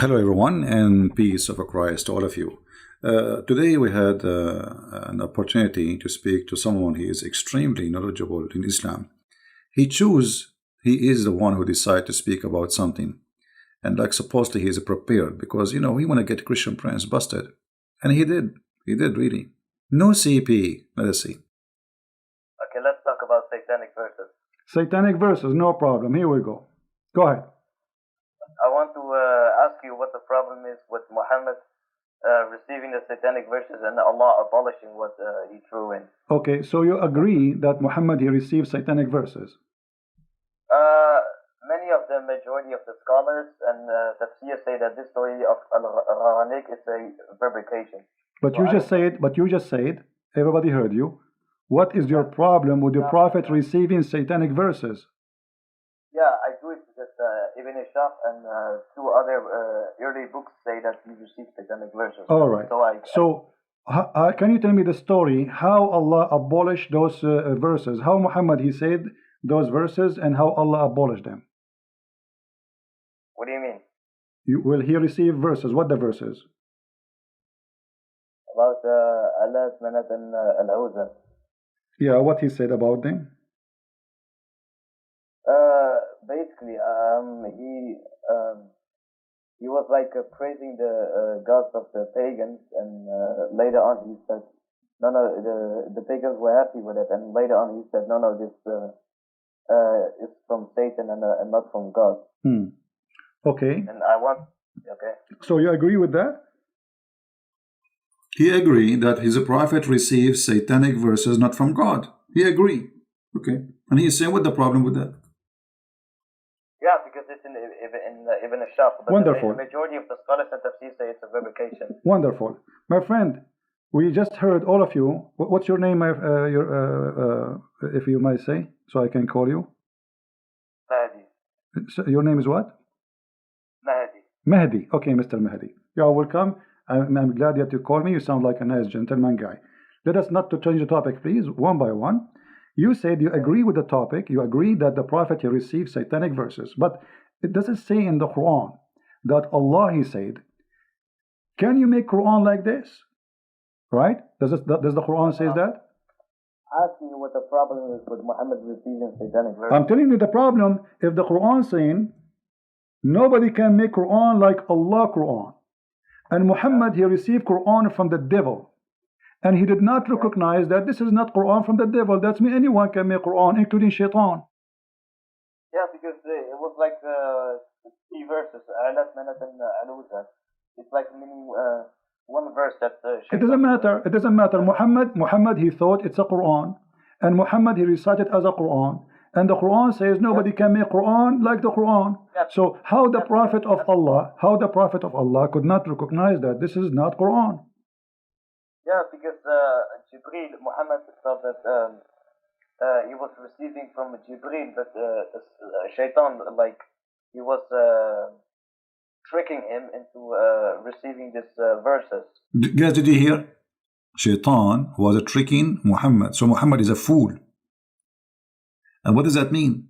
Hello, everyone, and peace of Christ to all of you. Today we had an opportunity to speak to someone who is extremely knowledgeable in Islam. He is the one who decided to speak about something, and like supposedly he is prepared because he want to get Christian Prince busted, and he did really. No CP. Let us see. Okay, let's talk about satanic verses. Satanic verses, no problem. Here we go. Go ahead. I want to ask you what the problem is with Muhammad receiving the satanic verses and Allah abolishing what he threw in. Okay, so you agree that Muhammad he received satanic verses? Many of the majority of the scholars and Tafsir say that this story of Gharaniq is a fabrication. But you just said, everybody heard you. What is your problem with the Prophet receiving satanic verses? Yeah, I do it because Ibn Ishaq and two other early books say that he received satanic verses. All right. So can you tell me the story, how Allah abolished those verses? How Muhammad he said those verses and how Allah abolished them? What do you mean? Will he receive verses? What the verses? About Allah, Manat, and Al-Awza. Yeah, what he said about them? Basically, he was like praising the gods of the pagans, and later on he said, no, the pagans were happy with it, and later on he said, no, this is from Satan and not from God. Okay. And okay. So you agree with that? He agreed that his prophet received satanic verses not from God. He agreed. Okay. And he is saying, what the problem with that? Yeah, because it's in Ibn Ishaq. But wonderful. The majority of the scholars and Tafsir say it's a fabrication. Wonderful. My friend, we just heard all of you. What's your name, if you might say, so I can call you? Mahdi. So your name is what? Mahdi. Mahdi. Okay, Mr. Mahdi. You are welcome. I'm glad that you called me. You sound like a nice gentleman guy. Let us not to change the topic, please, one by one. You said you agree with the topic. You agree that the Prophet he received satanic verses. But it doesn't say in the Quran that Allah he said, can you make Quran like this? Right? Does the Quran say that? Asking you what the problem is with Muhammad receiving satanic verses. I'm telling you the problem. If the Quran saying nobody can make Quran like Allah Quran, and Muhammad he received Quran from the devil, and he did not recognize that this is not Quran from the devil. That's mean anyone can make Quran, including shaitan. Yeah, because it was like 3 verses. It's like meaning one verse that. It doesn't matter. It doesn't matter. Muhammad he thought it's a Quran, and Muhammad he recited as a Quran, and the Quran says nobody can make Quran like the Quran. So how the Prophet of Allah could not recognize that this is not Quran? Yeah, because Jibreel, Muhammad thought that he was receiving from Jibreel, but Shaitan, like he was tricking him into receiving these verses. Guys, did you hear? Shaitan was tricking Muhammad. So Muhammad is a fool. And what does that mean?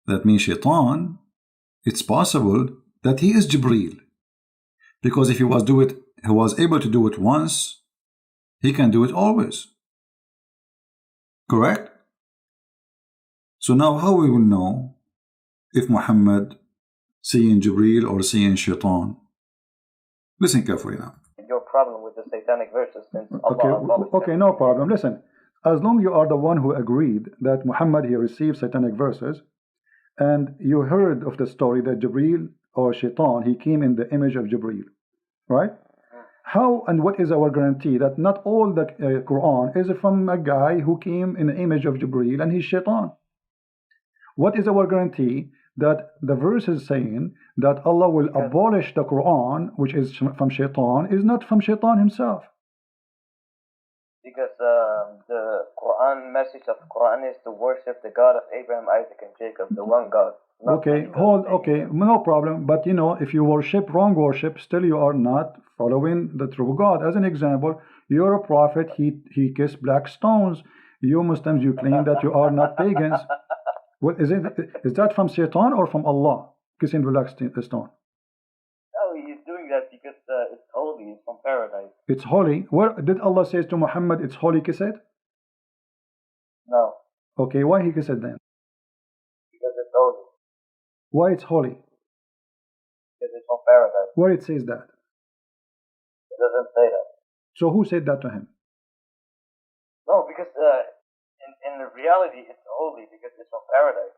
That means Shaitan, it's possible that he is Jibreel. Because if he was able to do it once, he can do it always. Correct? So now how we will know if Muhammad seeing Jibreel or seeing Shaitan? Listen carefully now. Your problem with the satanic verses since Allah okay, no problem. Listen, as long you are the one who agreed that Muhammad he received satanic verses, and you heard of the story that Jibreel or Shaitan he came in the image of Jibreel, right? How and what is our guarantee that not all the Quran is from a guy who came in the image of Jibreel and he's Shaitan? What is our guarantee that the verse is saying that Allah will abolish the Quran, which is from Shaitan, is not from Shaitan himself? Because the Quran message of the Quran is to worship the God of Abraham, Isaac, and Jacob, the one God. Okay, no problem. But if you worship wrong worship, still you are not following the true God. As an example, you're a prophet, he kissed black stones. You Muslims, you claim that you are not pagans. Well, is that from Satan or from Allah, kissing black stone? Oh, he's from paradise. It's holy. Where did Allah say to Muhammad, it's holy, kiss it? No. Okay, why he kiss it then? Because it's holy. Why it's holy? Because it's from paradise. Where it says that? It doesn't say that. So who said that to him? No, because in reality it's holy because it's from paradise.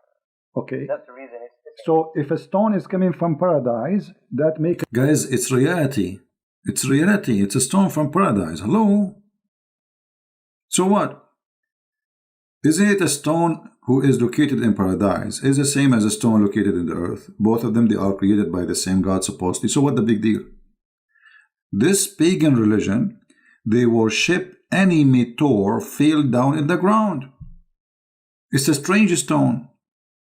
Okay. That's the reason it's So if a stone is coming from paradise, that makes... Guys, it's reality. It's reality. It's a stone from paradise. Hello? So what? Isn't it a stone who is located in paradise is the same as a stone located in the earth? Both of them, they are created by the same God supposedly. So what the big deal? This pagan religion, they worship any meteor fell down in the ground. It's a strange stone.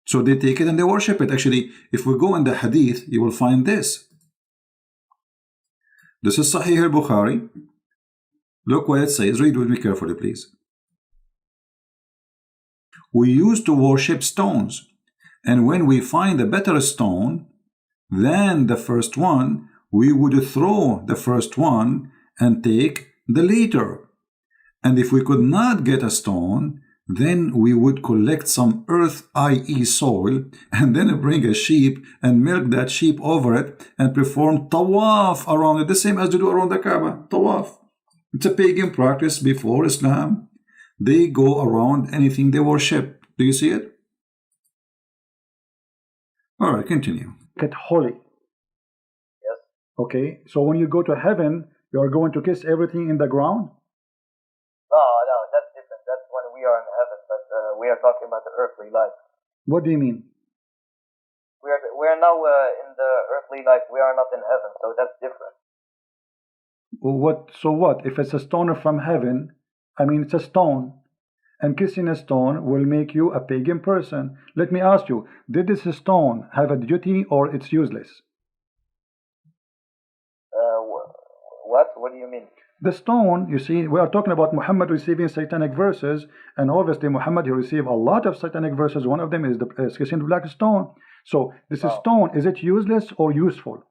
So they take it and they worship it. Actually, if we go in the Hadith, you will find this. This is Sahih al-Bukhari. Look what it says. Read with me carefully, please. We used to worship stones, and when we find a better stone than the first one, we would throw the first one and take the later. And if we could not get a stone, then we would collect some earth, i.e. soil, and then bring a sheep and milk that sheep over it and perform tawaf around it, the same as they do around the Kaaba, tawaf. It's a pagan practice before Islam. They go around anything they worship. Do you see it? Alright, continue. Get holy. Yes. Okay, so when you go to heaven, you are going to kiss everything in the ground? No, that's different. That's when we are in heaven, but we are talking about the earthly life. What do you mean? We are now in the earthly life. We are not in heaven, so that's different. So what? If it's a stone from heaven, I mean it's a stone, and kissing a stone will make you a pagan person. Let me ask you, did this stone have a duty or it's useless? What? What do you mean? The stone, you see, we are talking about Muhammad receiving satanic verses, and obviously Muhammad, he received a lot of satanic verses. One of them is the kissing the black stone. So this stone, is it useless or useful?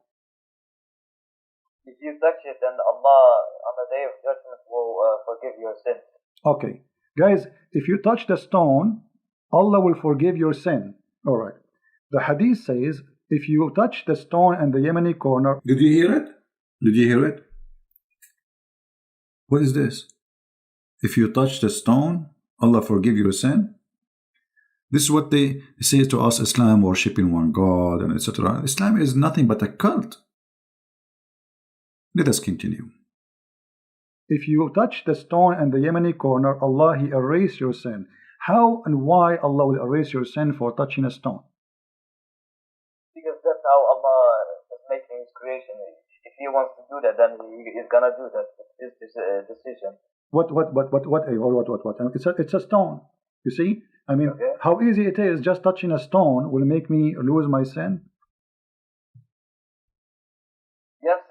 If you touch it, then Allah on the day of judgment will forgive your sin. Okay, guys, if you touch the stone, Allah will forgive your sin. All right. The hadith says, if you touch the stone in the Yemeni corner... Did you hear it? Did you hear it? What is this? If you touch the stone, Allah forgive your sin? This is what they say to us, Islam worshipping one God and etc. Islam is nothing but a cult. Let us continue. If you touch the stone in the Yemeni corner, Allah, He erase your sin. How and why Allah will erase your sin for touching a stone? Because that's how Allah is making His creation. If He wants to do that, then He's gonna do that. It's His decision. What? It's a stone. You see? I mean, okay. How easy it is, just touching a stone will make me lose my sin? Yes.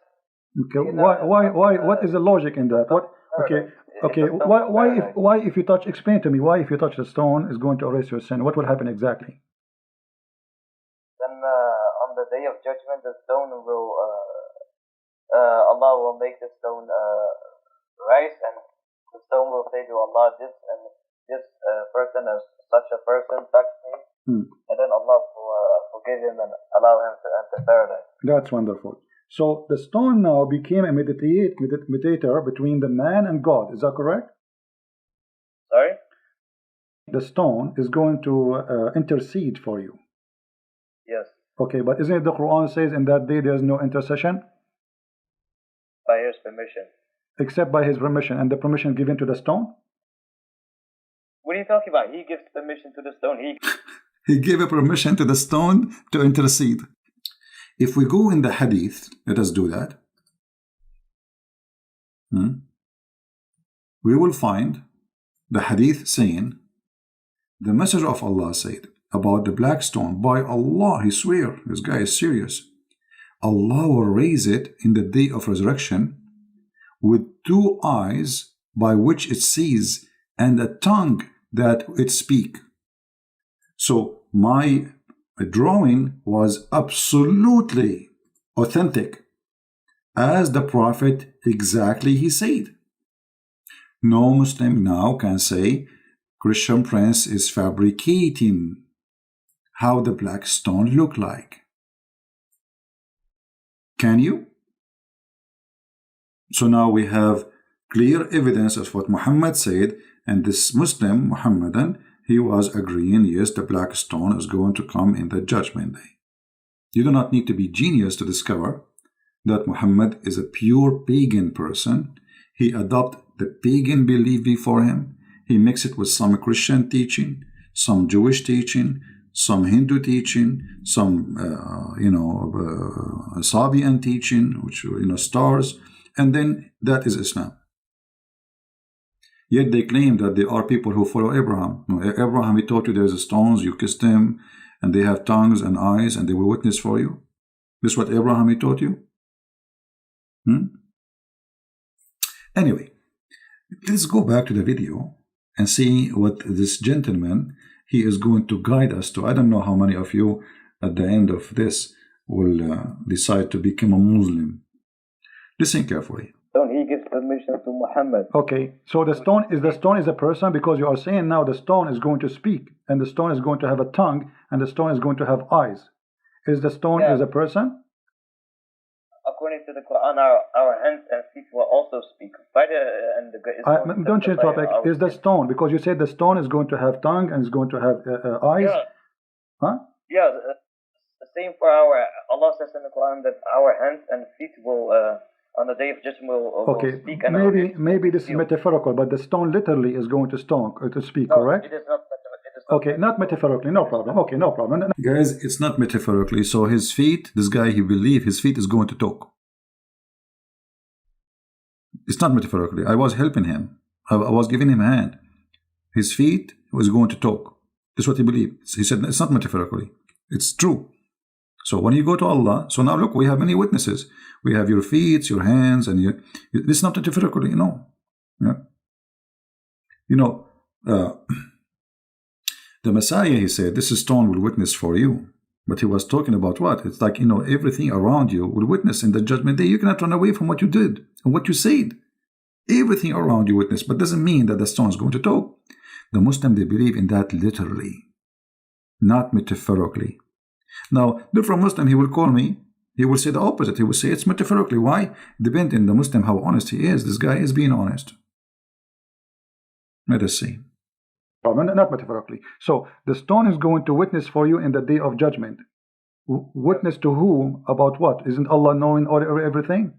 Okay. Why? What is the logic in that? What? Okay. Okay. Why if you touch? Explain to me why if you touch the stone is going to erase your sin. What will happen exactly? Then on the day of judgment, the stone will Allah will make the stone rise, and the stone will say to Allah, this person is such a person touched me, and then Allah will forgive him and allow him to enter paradise. That's wonderful. So the stone now became a mediator between the man and God. Is that correct? Sorry? The stone is going to intercede for you. Yes. Okay, but isn't it the Quran says in that day there is no intercession? By His permission. Except by His permission, and the permission given to the stone? What are you talking about? He gives permission to the stone. He gave a permission to the stone to intercede. If we go in the Hadith, let us do that. We will find the Hadith saying, the Messenger of Allah said about the black stone, by Allah, he swear, this guy is serious. Allah will raise it in the day of resurrection with 2 eyes by which it sees and a tongue that it speak. So my drawing was absolutely authentic. as the Prophet exactly he said. No Muslim now can say Christian Prince is fabricating how the black stone look like. Can you? So now we have clear evidence of what Muhammad said, and this Muslim, Muhammadan, he was agreeing, yes, the black stone is going to come in the judgment day. You do not need to be genius to discover that Muhammad is a pure pagan person. He adopted the pagan belief before him. He mixed it with some Christian teaching, some Jewish teaching, some Hindu teaching, some Sabian teaching, which stars, and then that is Islam. Yet they claim that they are people who follow Abraham. Abraham, he taught you there's stones, you kissed them, and they have tongues and eyes, and they will witness for you. This is what Abraham, he taught you? Anyway, let's go back to the video and see what this gentleman, he is going to guide us to. I don't know how many of you at the end of this will decide to become a Muslim. Listen carefully. He gives permission to Muhammad. Okay, so the stone is a person, because you are saying now the stone is going to speak, and the stone is going to have a tongue, and the stone is going to have eyes. Is the stone is a person? According to the Quran, our hands and feet will also speak. Don't change the topic. Is the stone, because you said the stone is going to have tongue and is going to have eyes? Yeah. Huh? Yeah, the same for Allah says in the Quran that our hands and feet will, on the day of judgment, will speak. And maybe this is metaphorical, but the stone literally is going to speak, no, correct? It is not. Okay, not metaphorically, no problem. Okay, no problem. Guys, it's not metaphorically. So his feet, this guy, he believes his feet is going to talk. It's not metaphorically. I was helping him. I was giving him a hand. His feet was going to talk. This is what he believed. He said it's not metaphorically. It's true. So when you go to Allah, so now look, we have many witnesses. We have your feet, your hands, and your. This is not metaphorically, Yeah. The Messiah, he said, this stone will witness for you. But he was talking about what? It's like, everything around you will witness in the judgment day. You cannot run away from what you did and what you said. Everything around you witness, but doesn't mean that the stone is going to talk. The Muslim, they believe in that literally, not metaphorically. Now, different Muslim, he will call me, he will say the opposite. He will say it's metaphorically. Why? Depending on the Muslim, how honest he is. This guy is being honest. Let us see. Not metaphorically. So the stone is going to witness for you in the day of judgment. Witness to whom? About what? Isn't Allah knowing everything?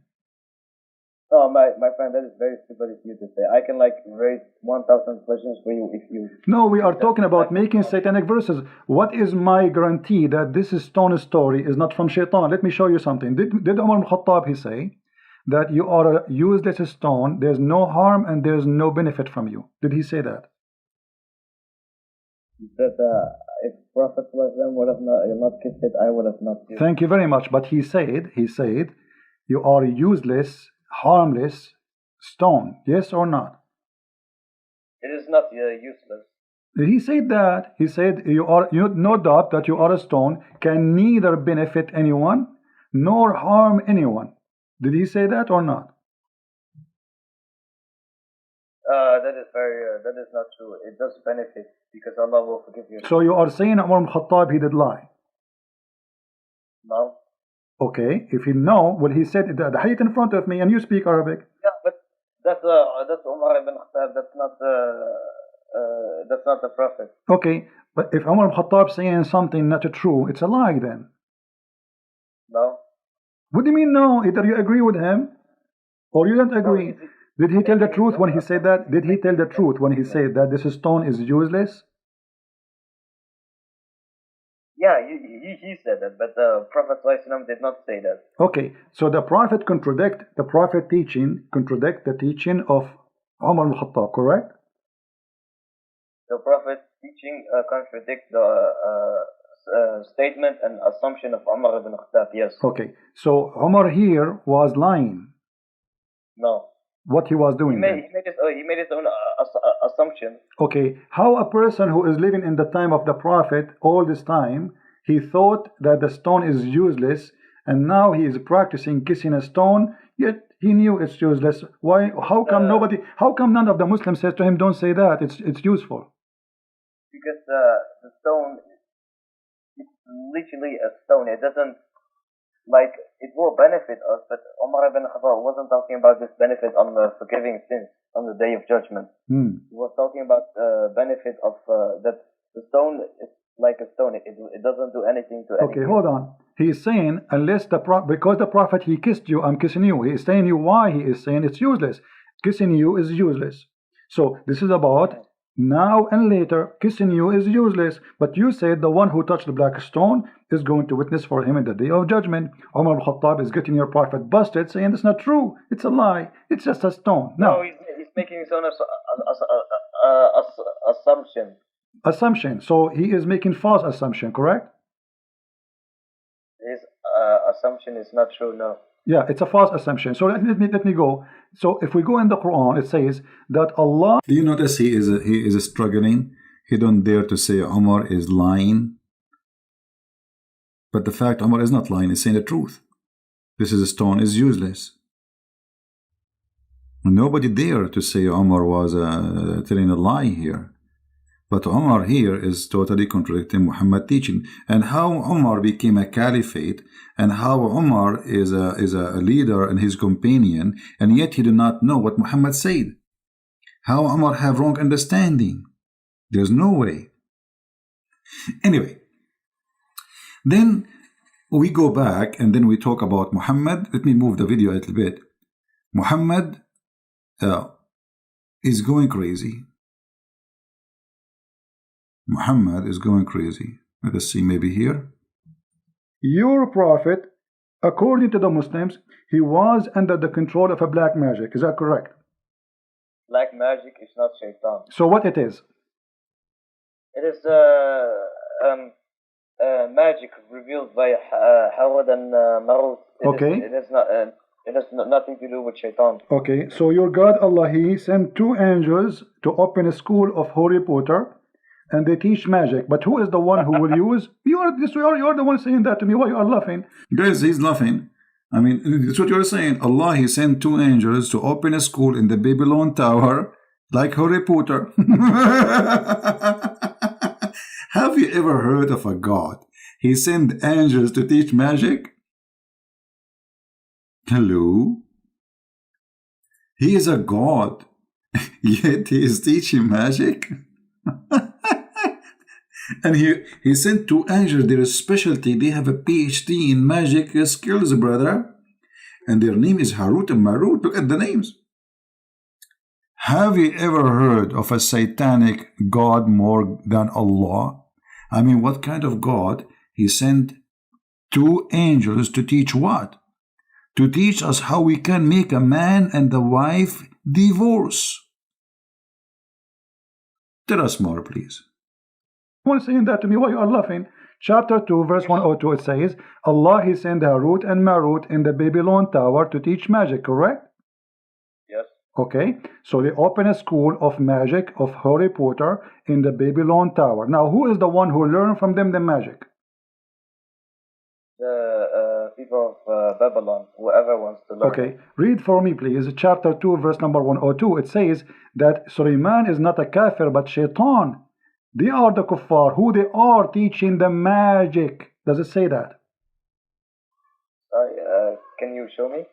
Oh, my friend, that is very stupid of you to say. I can raise 1,000 questions for you if you. No, we are talking about making satanic verses. What is my guarantee that this stone story is not from Shaitan? Let me show you something. Did Umar ibn Khattab, he say that you are a useless stone, there's no harm and there's no benefit from you? Did he say that? That if Prophet would have not kissed it, I would have not kissed it. Thank you very much. But he said, you are a useless, harmless stone. Yes or not? It is not useless. He said that. He said, no doubt that you are a stone, can neither benefit anyone nor harm anyone. Did he say that or not? That is not true. It does benefit because Allah will forgive you. So you are saying Umar ibn Khattab, he did lie? No. Okay, if you know, well, he said the hadith in front of me and you speak Arabic. Yeah, but that's Umar ibn Khattab. That's not the Prophet. Okay, but if Umar ibn Khattab saying something not true, it's a lie then. No. What do you mean no? Either you agree with him or you don't agree. No, did he tell the truth when he said that? Did he tell the truth when he said that this stone is useless? Yeah, he said that, but the Prophet did not say that. Okay, so the Prophet contradict the teaching of Umar ibn Khattab, correct? The Prophet's teaching contradicts the statement and assumption of Umar ibn Khattab, yes. Okay, so Umar here was lying. No. What he was doing? He made his own assumption. Okay, how a person who is living in the time of the Prophet all this time, he thought that the stone is useless, and now he is practicing kissing a stone. yet he knew it's useless. Why? How come nobody? How come none of the Muslims says to him, "Don't say that. It's useful." Because the stone, it's literally a stone. It doesn't, like, it will benefit us, but Umar ibn Khattab wasn't talking about this benefit on forgiving sins on the day of judgment. He was talking about benefit of that the stone is like a stone. It doesn't do anything to anything. Okay, hold on. He's saying unless because the Prophet he kissed you, I'm kissing you. He is saying you why he is saying it's useless. Kissing you is useless. So this is about now and later. Kissing you is useless. But you said the one who touched the black stone is going to witness for him in the day of judgment. Umar al-Khattab is getting your Prophet busted, saying it's not true. It's a lie. It's just a stone. No, he's making his own assumption. Assumption. So he is making false assumption, correct? His assumption is not true, no. Yeah, it's a false assumption. So let me go. So if we go in the Quran, it says that Allah. Do you notice he is struggling? He don't dare to say Umar is lying. But the fact Umar is not lying, he's saying the truth. This is a stone is useless. Nobody dare to say Umar was telling a lie here. But Umar here is totally contradicting Muhammad's teaching. And how Umar became a caliphate, and how Umar is a leader and his companion, and yet he do not know what Muhammad said. How Umar have wrong understanding. There's no way. Anyway, then we go back and then we talk about Muhammad. Let me move the video a little bit. Muhammad is going crazy. Muhammad is going crazy. Let us see, maybe here. Your Prophet, according to the Muslims, he was under the control of a black magic. Is that correct? Black magic is not shaitan. So what it is? It is magic revealed by Hawad and Marut. Okay. It has nothing to do with shaitan. Okay, so your God Allah, he sent 2 angels to open a school of Harry Potter, and they teach magic. But who is the one who will use? You are the one saying that to me. Why you are laughing? Guys, he's laughing. I mean, that's what you're saying. Allah, he sent 2 angels to open a school in the Babylon Tower, like Harry Potter. Have you ever heard of a God? He sent angels to teach magic? Hello? He is a God, yet he is teaching magic? And he sent 2 angels, their specialty, they have a PhD in magic skills, brother. And their name is Harut and Marut. Look at the names. Have you ever heard of a satanic God more than Allah? I mean, what kind of God? He sent 2 angels to teach what? To teach us how we can make a man and the wife divorce. Tell us more, please. One saying that to me, why you are laughing? Chapter 2, verse 102, it says, Allah, he sent Harut and Marut in the Babylon Tower to teach magic, correct? Yes. Okay, so they open a school of magic of Harry Potter in the Babylon Tower. Now, who is the one who learned from them the magic? The people of Babylon, whoever wants to learn. Okay, read for me, please. Chapter 2, verse number 102. It says that Sulaiman is not a kafir, but shaitan. They are the kuffar, who they are teaching the magic. Does it say that? Sorry, can you show me?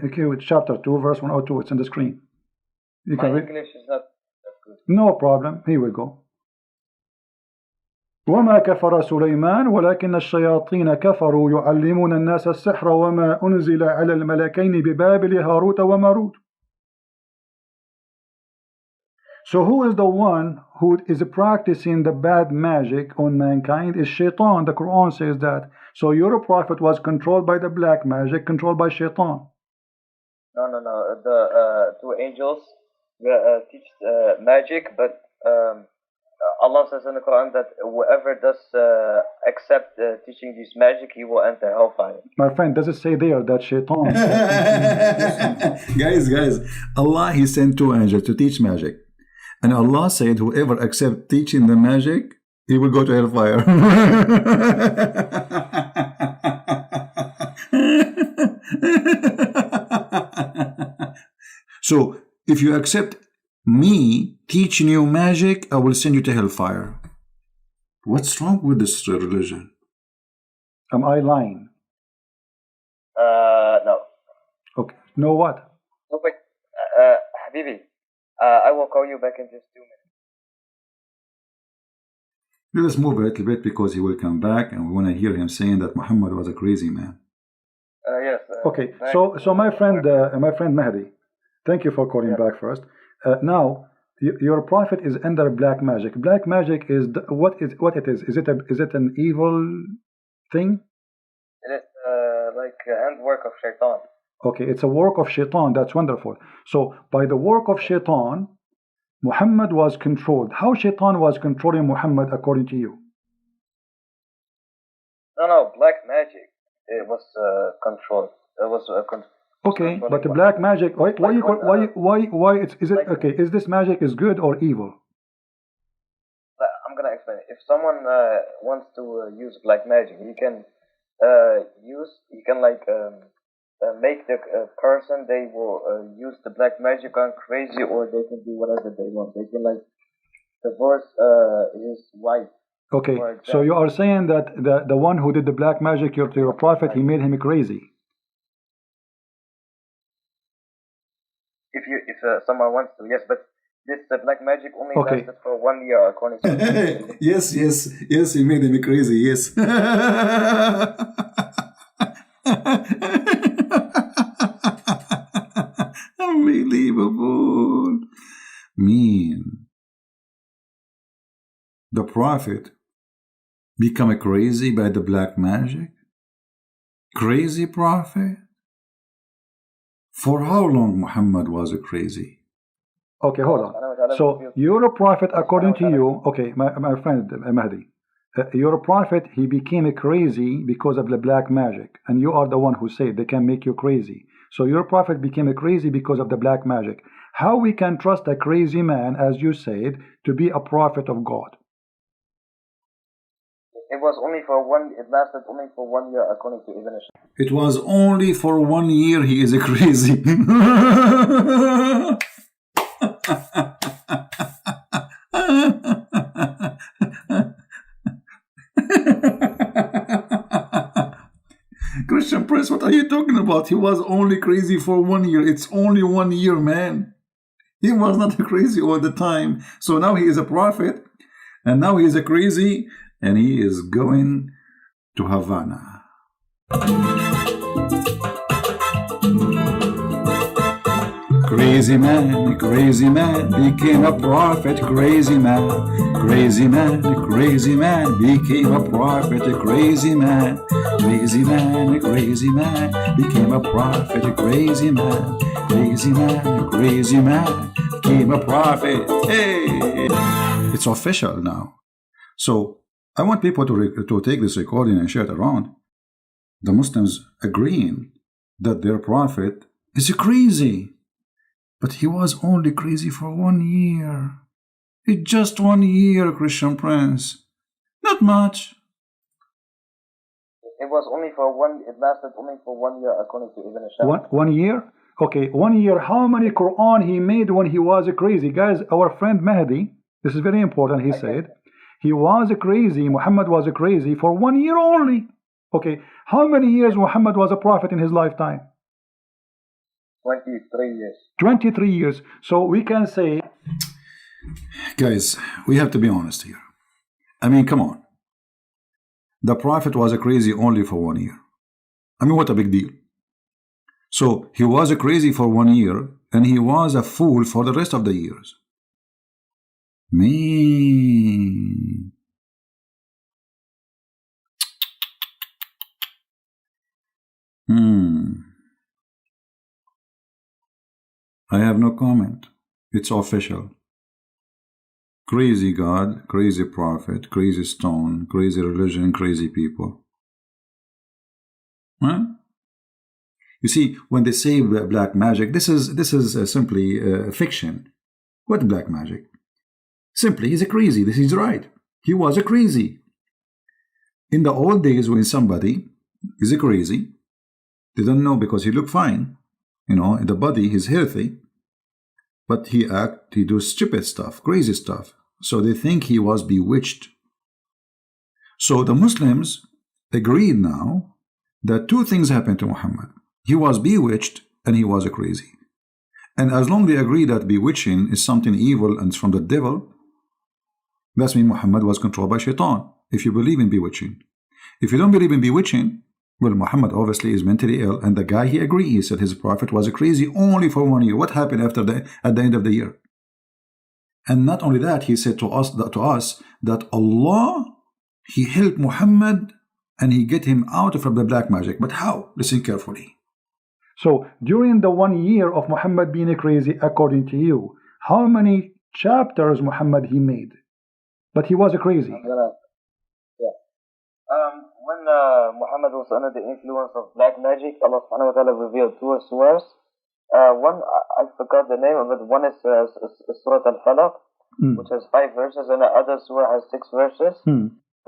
Okay, with chapter 2, verse 102. It's on the screen. You My can read. English is not that good. No problem. Here we go. وما كفر سليمان ولكن الشياطين كفروا يعلمون الناس السحر وما أنزل على الملكين ببابل هاروت وماروت. So who is the one who is practicing the bad magic on mankind? Is shaitan. The Quran says that. So your prophet was controlled by the black magic, controlled by shaitan. No. The 2 angels teach magic, but Allah says in the Quran that whoever does accept teaching this magic, he will enter hellfire. My friend, does it say there that shaitan? Guys, Allah, he sent 2 angels to teach magic. And Allah said, whoever accepts teaching the magic, he will go to hellfire. if you accept me teaching you magic, I will send you to hellfire. What's wrong with this religion? Am I lying? No. Okay. No what? No, but, Habibi, I will call you back in just 2 minutes. Let us move a little bit because he will come back and we want to hear him saying that Muhammad was a crazy man. Yes. Okay. So my friend Mahdi, thank you for calling back first. Now, your prophet is under black magic. Black magic is what it is? Is it an evil thing? It is like handwork of shaitan. Okay, it's a work of shaitan. That's wonderful. So by the work of shaitan, Muhammad was controlled. How shaitan was controlling Muhammad according to you? No, black magic. It was controlled. It was okay, but the black magic. Why is it okay? Is this magic is good or evil? I'm gonna explain it. If someone wants to use black magic, he can make the person they will use the black magic on crazy, or they can do whatever they want. They can divorce his wife. Okay, so you are saying that the one who did the black magic to your prophet, he made him crazy. If someone wants to, yes, but this black magic only lasted for 1 year, according to yes, he made him crazy. Yes. Unbelievable. Mean. The prophet become crazy by the black magic? Crazy prophet? For how long Muhammad was crazy? Okay, hold on. So you're a prophet according to you. Okay, my friend Mahdi. You're a prophet, he became crazy because of the black magic. And you are the one who said they can make you crazy. So your prophet became crazy because of the black magic. How we can trust a crazy man, as you said, to be a prophet of God? It lasted only for 1 year, according to Ibn Ashar. It was only for 1 year he is crazy. Christian Prince, what are you talking about? He was only crazy for 1 year. It's only 1 year, man. He was not crazy all the time. So now he is a prophet, and now he is crazy, and he is going to Havana. Crazy man became a prophet. Crazy man became a prophet. Crazy man became a prophet. Crazy man became a prophet. Hey, it's official now. So I want people to take this recording and share it around. The Muslims agreeing that their prophet is crazy. But he was only crazy for 1 year. It's just 1 year, Christian Prince. Not much. It lasted only for 1 year, according to Ibn Ashar. 1 year? Okay, 1 year. How many Quran he made when he was crazy? Guys, our friend Mahdi, this is very important, he said, he was crazy, Muhammad was crazy for 1 year only. Okay, how many years Muhammad was a prophet in his lifetime? 23 years. 23 years. So we can say... Guys, we have to be honest here. I mean, come on. The prophet was crazy only for 1 year. I mean, what a big deal. So he was crazy for 1 year, and he was a fool for the rest of the years. Man. I have no comment. It's official. Crazy God, crazy prophet, crazy stone, crazy religion, crazy people. Huh? You see, when they say black magic, this is simply fiction. What black magic? Simply, he's crazy. This is right. He was crazy. In the old days, when somebody is crazy, they don't know because he look fine. You know, in the body, he's healthy. but he do stupid stuff, crazy stuff. So they think he was bewitched. So the Muslims agreed now that two things happened to Muhammad. He was bewitched and he was crazy. And as long as they agree that bewitching is something evil and it's from the devil, that means Muhammad was controlled by shaitan, if you believe in bewitching. If you don't believe in bewitching, well, Muhammad obviously is mentally ill, and the guy, he agreed. He said his prophet was crazy only for 1 year. What happened at the end of the year? And not only that, he said to us that Allah, he helped Muhammad and he get him out from the black magic. But how? Listen carefully. So during the 1 year of Muhammad being crazy, according to you, how many chapters Muhammad he made? But he was crazy. When Muhammad was under the influence of black magic, Allah subhanahu wa ta'ala revealed two surahs. One, I forgot the name of it. One is Surah al-Falaq, which has 5 verses, and the other surah has 6 verses.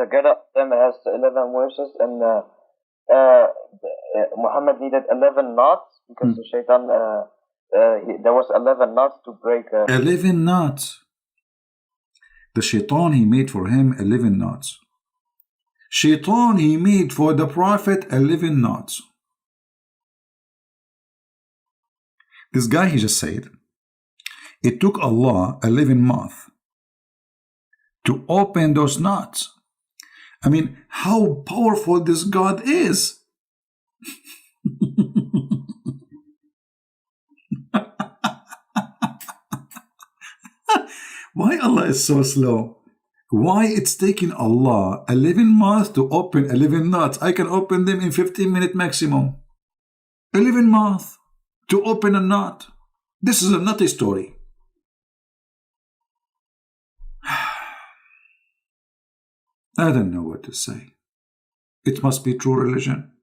Together, them has 11 verses, and Muhammad needed 11 knots because the shaitan, there was 11 knots to break. 11 knots. The shaitan, he made for him 11 knots. Shaitan, he made for the prophet 11 knots. This guy, he just said, it took Allah 11 months to open those knots. I mean, how powerful this God is. Why Allah is so slow? Why it's taking Allah 11 months to open 11 knots? I can open them in 15 minutes maximum. 11 months to open a knot. This is a nutty story. I don't know what to say. It must be true religion.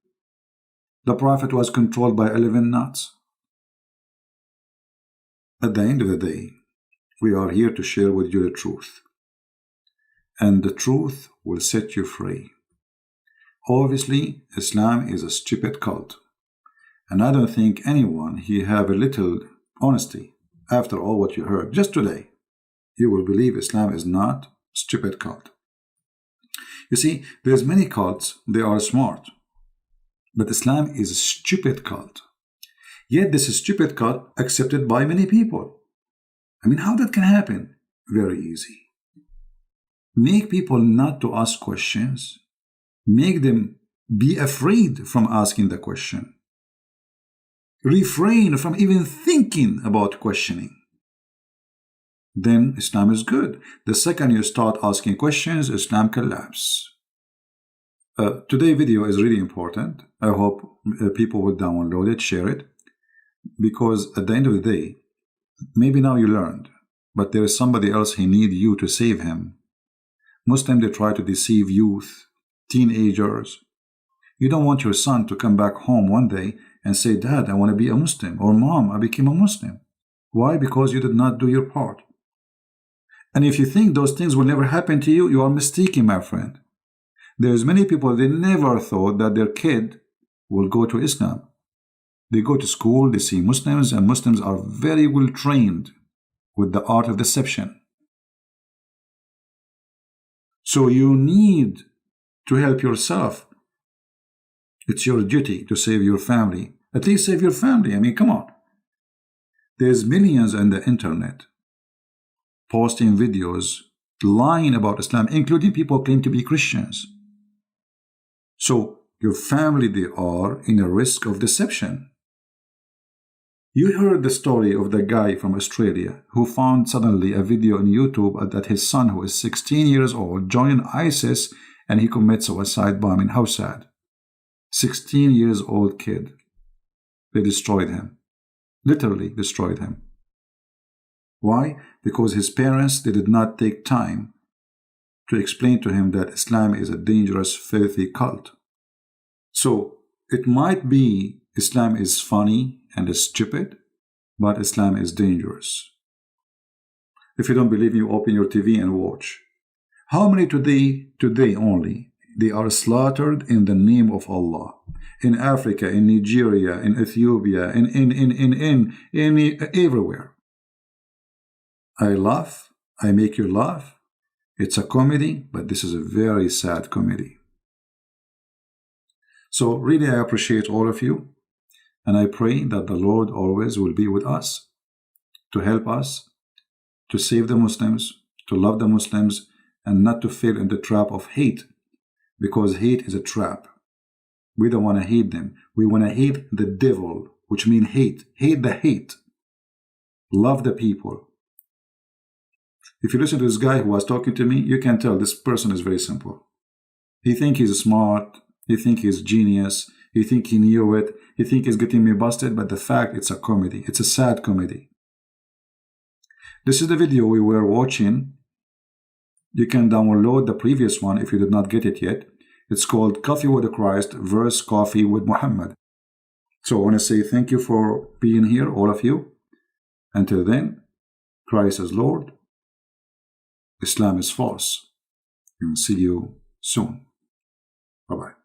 The Prophet was controlled by 11 knots. At the end of the day, we are here to share with you the truth. And the truth will set you free. Obviously, Islam is a stupid cult. And I don't think anyone here have a little honesty after all what you heard just today. You will believe Islam is not a stupid cult. You see, there's many cults, they are smart. But Islam is a stupid cult. Yet this stupid cult accepted by many people. I mean, how that can happen? Very easy. Make people not to ask questions. Make them be afraid from asking the question. Refrain from even thinking about questioning. Then Islam is good. The second you start asking questions, Islam collapses. Today's video is really important. I hope people will download it, share it. Because at the end of the day, maybe now you learned, but there is somebody else who needs you to save him. Muslims, they try to deceive youth, teenagers. You don't want your son to come back home one day and say, Dad, I want to be a Muslim, or Mom, I became a Muslim. Why? Because you did not do your part. And if you think those things will never happen to you, you are mistaken, my friend. There's many people, they never thought that their kid will go to Islam. They go to school, they see Muslims, and Muslims are very well trained with the art of deception. So you need to help yourself. It's your duty to save your family. At least save your family. I mean, come on. There's millions on the internet posting videos lying about Islam, including people claim to be Christians. So your family, they are in a risk of deception. You heard the story of the guy from Australia who found suddenly a video on YouTube that his son, who is 16 years old, joined ISIS and he commits suicide bombing. How sad. 16 years old kid. They destroyed him. Literally destroyed him. Why? Because his parents, they did not take time to explain to him that Islam is a dangerous, filthy cult. So it might be Islam is funny and is stupid, but Islam is dangerous. If you don't believe me, you open your TV and watch. How many today only, they are slaughtered in the name of Allah? In Africa, in Nigeria, in Ethiopia, in everywhere. I laugh, I make you laugh. It's a comedy, but this is a very sad comedy. So really I appreciate all of you, and I pray that the Lord always will be with us, to help us, to save the Muslims, to love the Muslims, and not to fall in the trap of hate, because hate is a trap. We don't want to hate them. We want to hate the devil, which means hate. Hate the hate. Love the people. If you listen to this guy who was talking to me, you can tell this person is very simple. He thinks he's smart. He thinks he's genius. He thinks he knew it. He thinks he's getting me busted. But the fact, it's a comedy. It's a sad comedy. This is the video we were watching. You can download the previous one if you did not get it yet. It's called Coffee with Christ versus Coffee with Muhammad. So I want to say thank you for being here, all of you. Until then, Christ is Lord. Islam is false. And see you soon. Bye-bye.